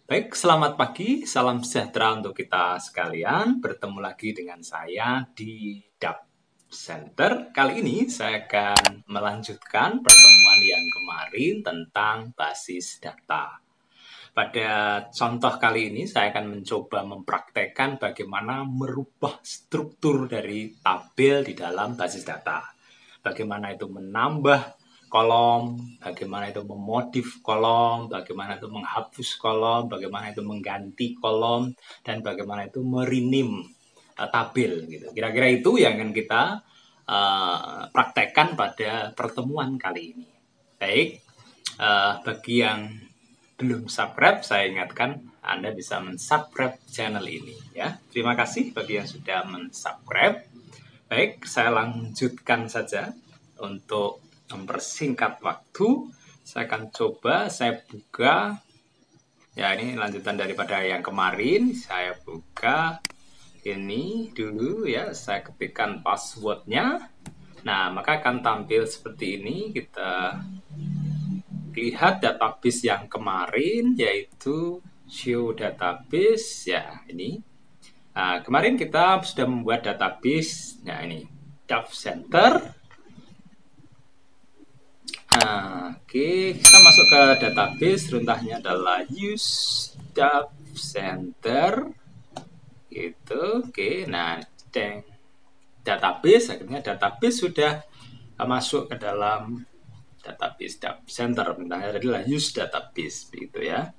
Baik, selamat pagi, salam sejahtera untuk kita sekalian. Bertemu lagi dengan saya di DAP Center. Kali ini saya akan melanjutkan pertemuan yang kemarin tentang basis data. Pada contoh kali ini saya akan mencoba mempraktekkan bagaimana merubah struktur dari tabel di dalam basis data. Bagaimana itu menambah kolom, bagaimana itu memodif kolom, bagaimana itu menghapus kolom, bagaimana itu mengganti kolom, dan bagaimana itu merename tabel. Gitu. Kira-kira itu yang akan kita praktekkan pada pertemuan kali ini. Baik, bagi yang belum subscribe, saya ingatkan Anda bisa mensubscribe channel ini. Ya, terima kasih bagi yang sudah mensubscribe. Baik, saya lanjutkan saja untuk mempersingkat waktu. Saya akan coba saya buka. Ya, ini lanjutan daripada yang kemarin. Saya buka ini dulu ya. Saya ketikkan passwordnya. Nah, maka akan tampil seperti ini. Kita lihat database yang kemarin, yaitu show database. Ya, ini. Nah, kemarin kita sudah membuat database. Nah, ini DAP Center. Oke, kita masuk ke database. Runtahnya adalah use DAP Center. Gitu. Oke, nah, database. Akhirnya database sudah masuk ke dalam database DAP Center. Runtahnya adalah use database. Begitu ya.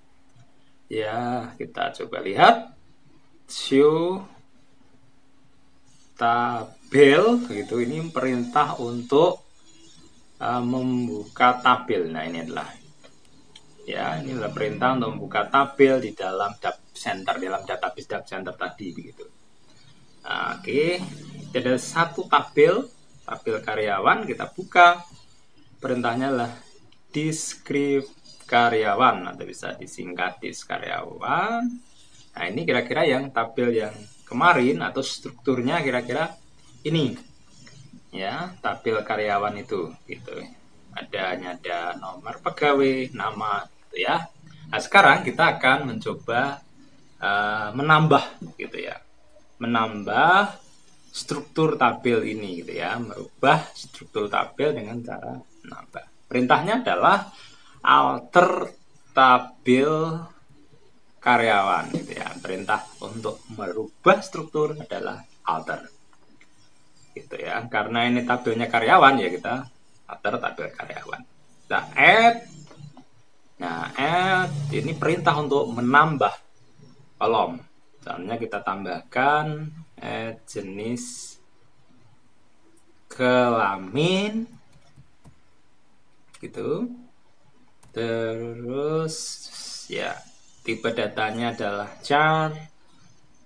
Ya, kita coba lihat. Show tabel. Begitu, ini perintah untuk membuka tabel. Nah, ini adalah ini adalah perintah untuk membuka tabel di dalam DAP Center, dalam database DAP Center tadi begitu. Nah, oke, ada satu tabel karyawan, kita buka. Perintahnya adalah descript karyawan atau bisa disingkat dis karyawan. Nah, ini kira-kira yang tabel yang kemarin atau strukturnya kira-kira ini. Ya, tabel karyawan itu gitu. Ada nomor pegawai, nama gitu ya. Nah, sekarang kita akan mencoba menambah gitu ya. Menambah struktur tabel ini gitu ya, merubah struktur tabel dengan cara menambah. Perintahnya adalah alter tabel karyawan gitu ya. Perintah untuk merubah struktur adalah alter. Gitu ya. Karena ini tabelnya karyawan ya kita alter tabel karyawan. Nah, add. Nah, add ini perintah untuk menambah kolom. Misalnya kita tambahkan add jenis kelamin gitu. Terus ya, tipe datanya adalah char.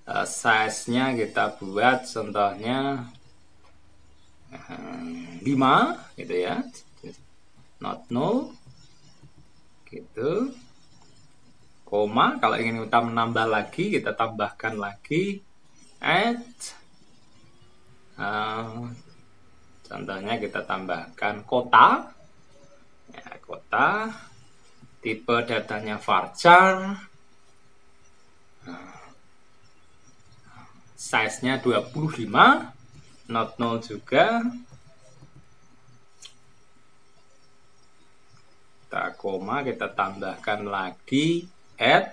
Size-nya kita buat contohnya 5 gitu ya, not null gitu, koma. Kalau ingin kita menambah lagi, kita tambahkan lagi add, contohnya kita tambahkan kota ya, kota, tipe datanya varchar, size-nya 25, not null juga. Kita koma, kita tambahkan lagi add.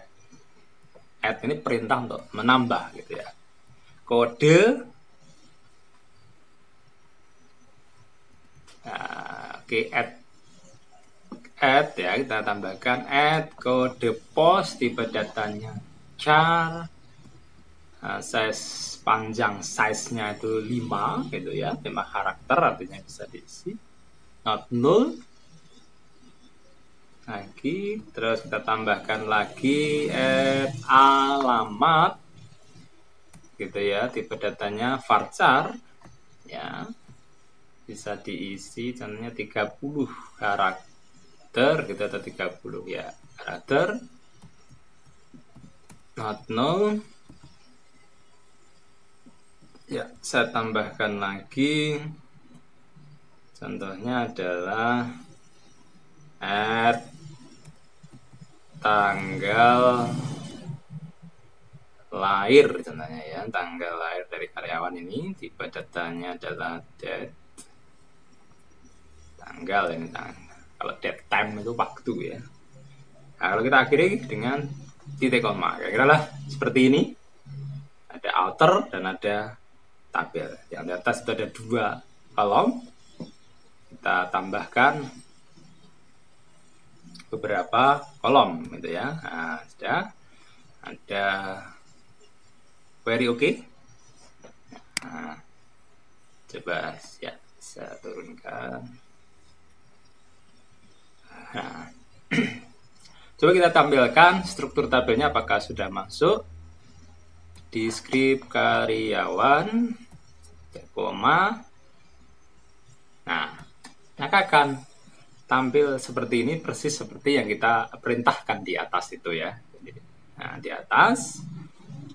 Add ini perintah untuk menambah gitu ya. Kode. Oke, add ya, kita tambahkan add kode pos, tipe datanya char. Size panjang, size-nya itu 5 gitu ya, 5 karakter, artinya bisa diisi. Not null. Lagi, terus kita tambahkan lagi add alamat gitu ya, tipe datanya varchar ya, bisa diisi contohnya 30 karakter gitu atau 30 ya karakter. Not null. Ya, saya tambahkan lagi contohnya adalah add tanggal lahir contohnya ya, tanggal lahir dari karyawan ini, tipe datanya adalah date, tanggal ini tanggal. Kalau date time itu waktu ya. Nah, kalau kita akhiri dengan titik koma, kira-kira lah seperti ini. Ada outer dan ada tabel. Yang di atas itu ada 2 kolom. Kita tambahkan beberapa kolom gitu ya. Nah, sudah ada query oke. Nah, coba ya saya turunkan. Nah, coba kita tampilkan struktur tabelnya apakah sudah masuk di script karyawan, koma. Nah, maka akan tampil seperti ini, persis seperti yang kita perintahkan di atas itu ya. Nah, di atas,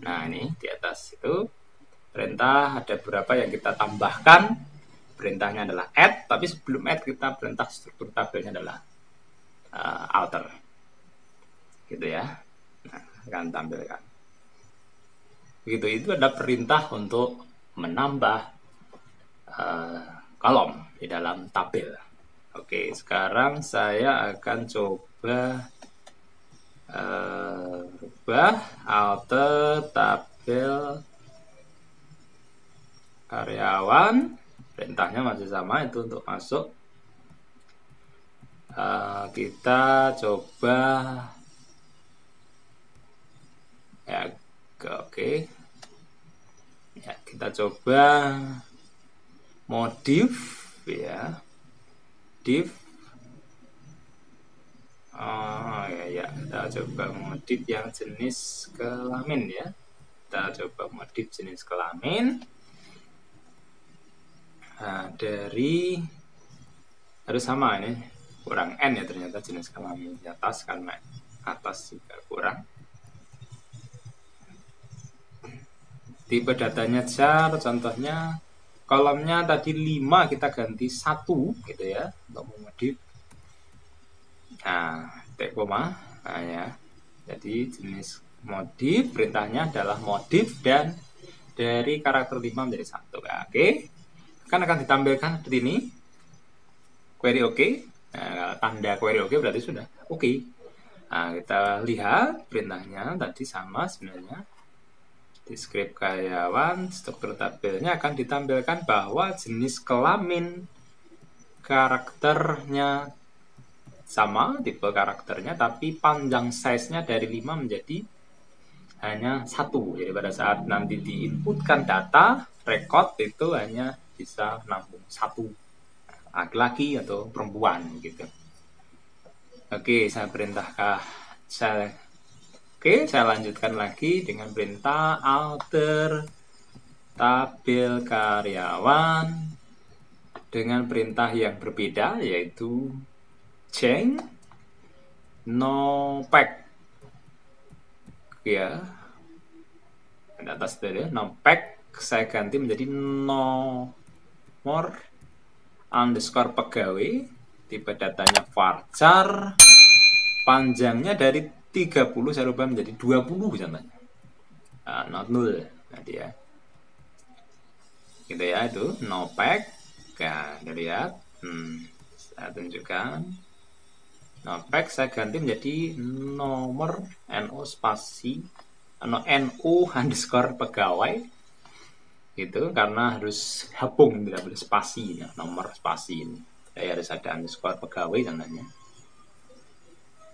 nah ini di atas itu perintah ada beberapa yang kita tambahkan. Perintahnya adalah add, tapi sebelum add kita perintah struktur tabelnya adalah alter, gitu ya. Nah, akan tampilkan. Begitu, itu ada perintah untuk menambah kolom di dalam tabel. Oke, sekarang saya akan coba ubah alter tabel karyawan. Perintahnya masih sama, itu untuk masuk. Kita coba ya, oke. Ya, kita coba modif ya, div. Ya, kita coba modif yang jenis kelamin ya. Kita coba modif jenis kelamin. Nah, dari harus sama ini, kurang n ya ternyata jenis kelamin di atas, karena atas juga kurang. Tipe datanya jar, contohnya kolomnya tadi 5 kita ganti 1 gitu ya, untuk memodif. Nah, titik koma. Nah ya. Jadi jenis modif, perintahnya adalah modif dan dari karakter 5 menjadi 1. Nah, oke. Akan ditampilkan seperti ini. Query oke. Nah, tanda query oke berarti sudah oke. Nah, kita lihat perintahnya tadi sama sebenarnya. Di script karyawan, struktur tabelnya akan ditampilkan bahwa jenis kelamin karakternya sama, tipe karakternya, tapi panjang size-nya dari 5 menjadi hanya 1. Jadi pada saat nanti diinputkan data, record itu hanya bisa nampung 1, laki-laki atau perempuan gitu. Oke, saya lanjutkan lagi dengan perintah alter tabel karyawan dengan perintah yang berbeda, yaitu change no pack ya. Di atas tadi no pack saya ganti menjadi no more underscore pegawai, tipe datanya varchar, panjangnya dari 30 saya rubah menjadi 20 contohnya. Not null nanti ya. Gitu ya, itu no pack. Nah, lihat. Saya tunjukkan. No pack saya ganti menjadi nomor no spasi no underscore pegawai. Gitu, karena harus hapung, tidak boleh spasi ya, nomor spasi ini. Jadi harus ada underscore pegawai contohnya.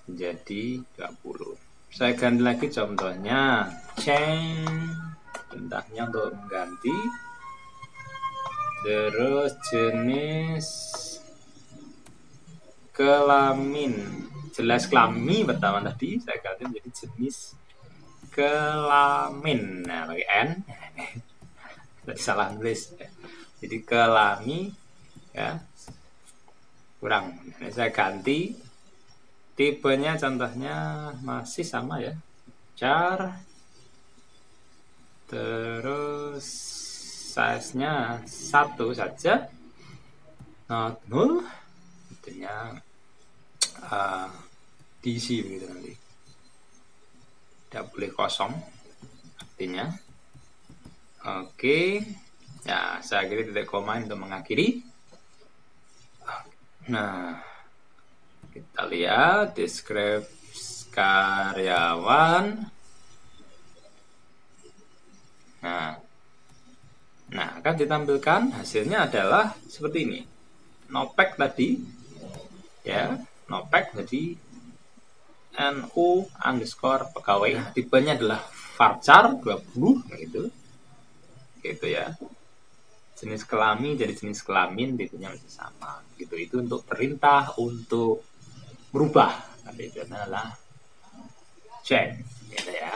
Jadi 20. Saya ganti lagi contohnya change, perintahnya untuk mengganti, terus jenis kelamin, jelas kelamin pertama tadi saya ganti menjadi jenis kelamin. Nah, pakai n tadi salah nulis, jadi kelamin ya, kurang. Nah, saya ganti tipenya, contohnya masih sama ya, char, terus size-nya 1 saja, not null, intinya diisi begitu nanti, tidak boleh kosong. artinya. Oke. Ya, saya akhiri titik koma untuk mengakhiri. Nah, kita lihat deskripsi karyawan. Nah, akan ditampilkan hasilnya adalah seperti ini. Nopek tadi, ya, nopek jadi NU underscore pegawai. Tipenya adalah varchar 20 gitu ya. Jenis kelamin jadi jenis kelamin, tipenya masih sama gitu. Itu untuk perintah untuk merubah, tapi itu adalah check gitu ya.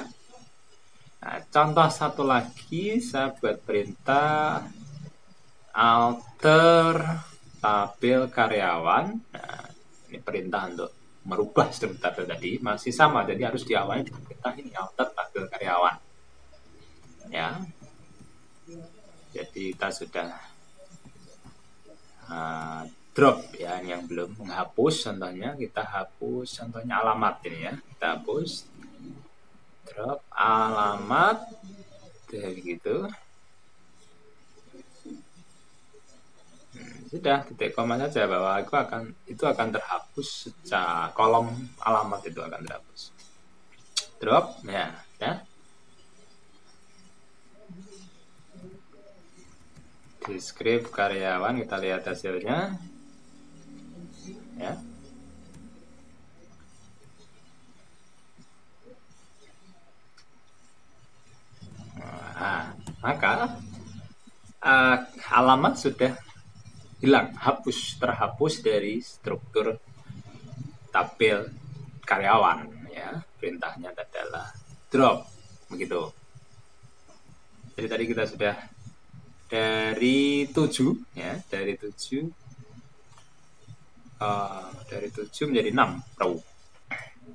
Nah, contoh satu lagi, saya buat perintah alter tabel karyawan. Nah, ini perintah untuk merubah struktur tabel tadi masih sama, jadi harus diawali dengan perintah ini, alter tabel karyawan. Ya, jadi kita sudah drop ya, ini yang belum menghapus. Contohnya kita hapus, contohnya alamat ini ya, kita hapus, drop alamat, begitu. Sudah, titik koma saja bahwa itu akan terhapus secara kolom alamat, itu akan terhapus. Drop ya. Deskripsi karyawan, kita lihat hasilnya ya. Nah, maka alamat sudah hilang, terhapus dari struktur tabel karyawan ya. Perintahnya adalah drop begitu. Jadi tadi kita sudah dari 7 ya, dari 7 menjadi 6 row.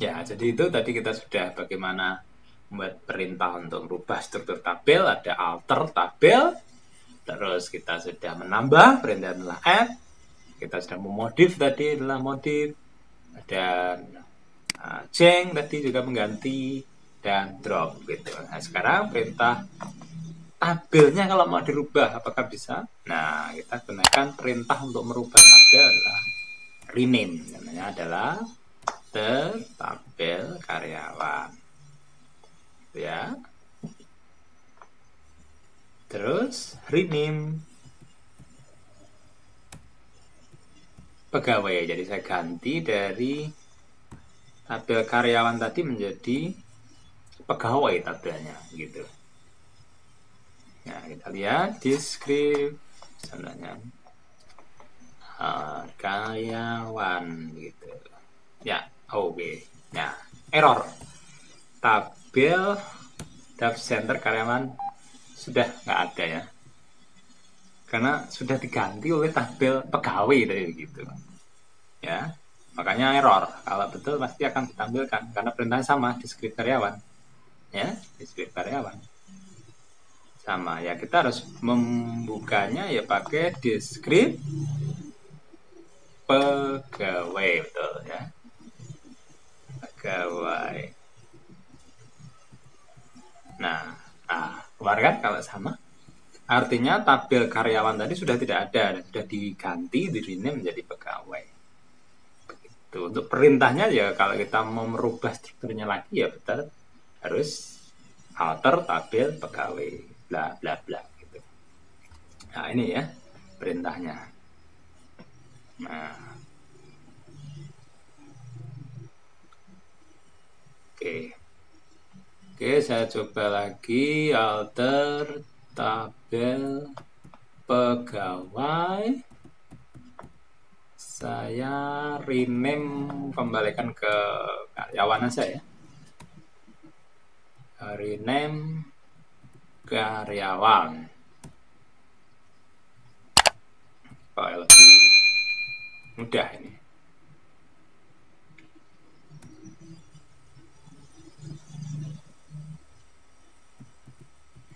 Ya, jadi itu tadi kita sudah bagaimana membuat perintah untuk merubah struktur tabel, ada alter tabel. Terus kita sudah menambah, perintah adalah add. Kita sudah memodif, tadi adalah modif. Dan change tadi juga mengganti, dan drop gitu. Nah, sekarang perintah tabelnya kalau mau dirubah apakah bisa? Nah, kita gunakan perintah untuk merubah tabel adalah rename. Namanya adalah tabel karyawan. Ya. Terus rename pegawai. Jadi saya ganti dari tabel karyawan tadi menjadi pegawai tabelnya gitu. Nah, kita lihat deskripsi contohnya karyawan gitu. Ya, oke. Nah, error. Tabel data center karyawan sudah nggak ada ya. Karena sudah diganti oleh tabel pegawai tadi begitu. Ya. Makanya error. Kalau betul pasti akan ditampilkan karena perintahnya sama, deskripsi karyawan. Ya, deskripsi karyawan. Sama ya, kita harus membukanya ya pakai deskripsi pegawai, betul ya, pegawai. Nah kemarin kan kalau sama artinya tabel karyawan tadi sudah tidak ada dan sudah diganti, rename menjadi pegawai begitu. Untuk perintahnya ya kalau kita mau merubah strukturnya lagi ya betul harus alter tabel pegawai bla bla bla gitu. Nah, ini ya perintahnya. Nah, oke, saya coba lagi alter tabel pegawai. Saya rename, kembalikan ke karyawan aja ya. Rename karyawan. Supaya lebih mudah ini.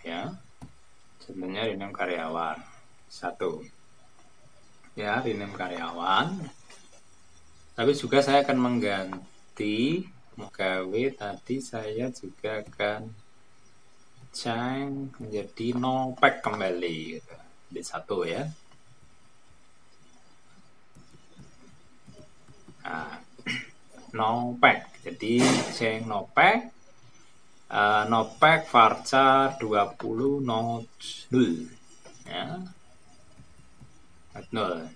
Ya, sebenarnya rename karyawan 1 ya, rename karyawan. Tapi juga saya akan mengganti pegawai tadi, saya juga akan change menjadi no pack kembali gitu. Di 1 ya. Nah, no pack. Jadi change no pack. No pack varchar 20 not 0 ya. Not 0.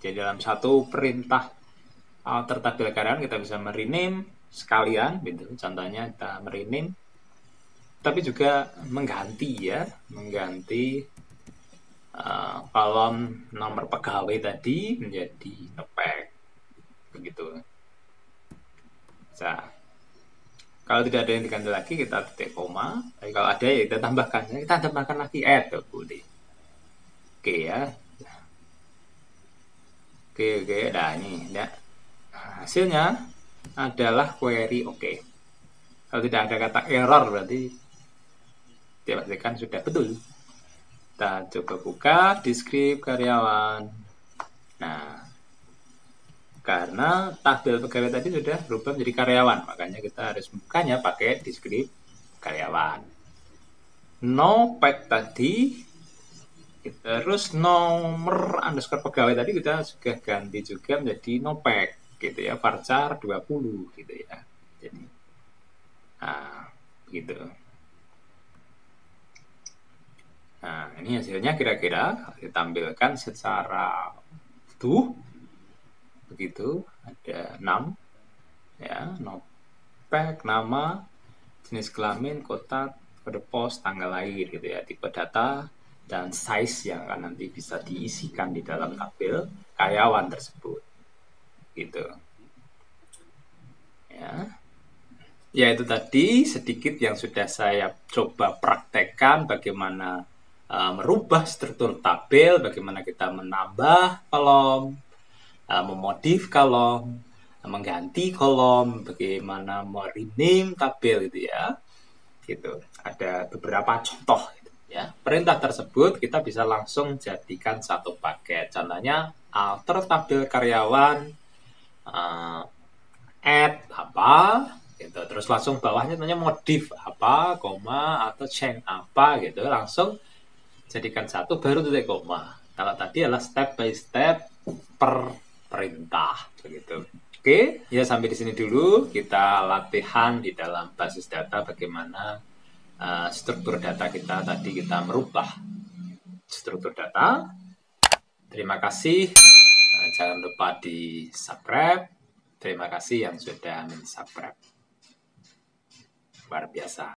Jadi dalam satu perintah alter tabel karyawan kita bisa merename sekalian gitu. Contohnya kita merename tapi juga mengganti ya, mengganti kolom nomor pegawai tadi menjadi no pack begitu. Nah, kalau tidak ada yang diganti lagi kita titik koma. Tapi kalau ada ya kita tambahkan lagi add boleh. Oke ya. Oke. Nah ini ya. Hasilnya adalah query oke. Kalau tidak ada kata error berarti dipastikan sudah betul. Kita coba buka di script karyawan. Nah, karena tabel pegawai tadi sudah berubah menjadi karyawan, makanya kita harus bukanya pakai di script karyawan. No pack tadi, terus nomor underscore pegawai tadi kita sudah ganti juga menjadi no pack gitu ya, varchar 20 gitu ya. Jadi, nah, gitu. Nah, ini hasilnya kira-kira ditampilkan secara utuh. Begitu, ada 6 ya, no pack, nama, jenis kelamin, kota, kode pos, tanggal lahir gitu ya, tipe data dan size yang akan nanti bisa diisikan di dalam tabel karyawan tersebut gitu ya. Ya itu tadi sedikit yang sudah saya coba praktekkan bagaimana merubah struktur tabel, bagaimana kita menambah kolom, memodif kolom, mengganti kolom, bagaimana merename tabel gitu ya. Gitu. Ada beberapa contoh gitu ya. Perintah tersebut kita bisa langsung jadikan satu paket. Contohnya alter tabel karyawan, add apa gitu. Terus langsung bawahnya namanya modif apa, koma atau change apa gitu. Langsung jadikan satu baru titik koma. Kalau tadi adalah step by step per perintah begitu. Oke, ya sampai di sini dulu kita latihan di dalam basis data bagaimana struktur data kita tadi kita merubah struktur data. Terima kasih. Jangan lupa di subscribe. Terima kasih yang sudah subscribe. Luar biasa.